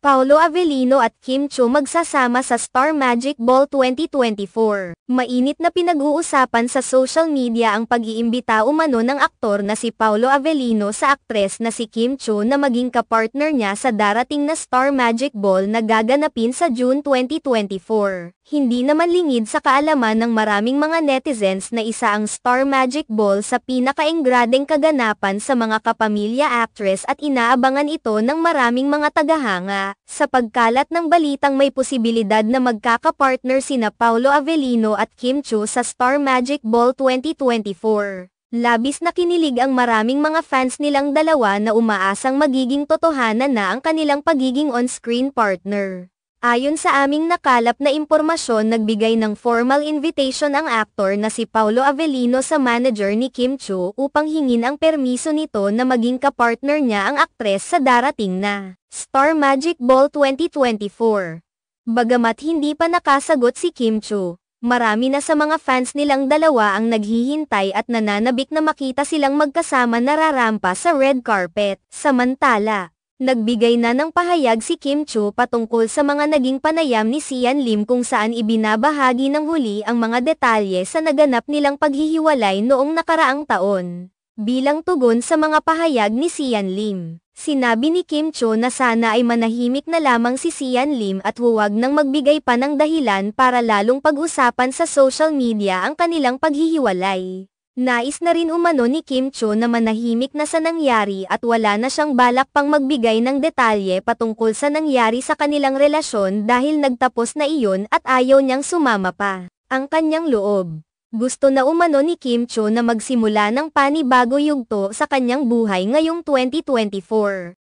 Paolo Avellino at Kim Chiu magsasama sa Star Magic Ball 2024. Mainit na pinag-uusapan sa social media ang pag-iimbita umano ng aktor na si Paolo Avellino sa aktres na si Kim Chiu na maging kapartner niya sa darating na Star Magic Ball na gaganapin sa June 2024. Hindi naman lingid sa kaalaman ng maraming mga netizens na isa ang Star Magic Ball sa pinakaengradeng kaganapan sa mga kapamilya actress at inaabangan ito ng maraming mga tagahanga. Sa pagkalat ng balitang may posibilidad na magkakapartner sina Paolo Avellino at Kim Chiu sa Star Magic Ball 2024. Labis na kinilig ang maraming mga fans nilang dalawa na umaasang magiging totohanan na ang kanilang pagiging on-screen partner. Ayon sa aming nakalap na impormasyon, nagbigay ng formal invitation ang aktor na si Paolo Avellino sa manager ni Kim Chiu upang hingin ang permiso nito na maging kapartner niya ang aktres sa darating na Star Magic Ball 2024. Bagamat hindi pa nakasagot si Kim Chiu, marami na sa mga fans nilang dalawa ang naghihintay at nananabik na makita silang magkasama nararampa sa red carpet. Samantala, nagbigay na ng pahayag si Kim Chiu patungkol sa mga naging panayam ni Sian Lim kung saan ibinabahagi ng huli ang mga detalye sa naganap nilang paghihiwalay noong nakaraang taon. Bilang tugon sa mga pahayag ni Sian Lim, sinabi ni Kim Chiu na sana ay manahimik na lamang si Sian Lim at huwag nang magbigay pa ng dahilan para lalong pag-usapan sa social media ang kanilang paghihiwalay. Nais na rin umano ni Kim Chiu na manahimik na sa nangyari at wala na siyang balak pang magbigay ng detalye patungkol sa nangyari sa kanilang relasyon dahil nagtapos na iyon at ayaw niyang sumama pa ang kanyang loob. Gusto na umano ni Kim Chiu na magsimula ng panibago yugto sa kanyang buhay ngayong 2024.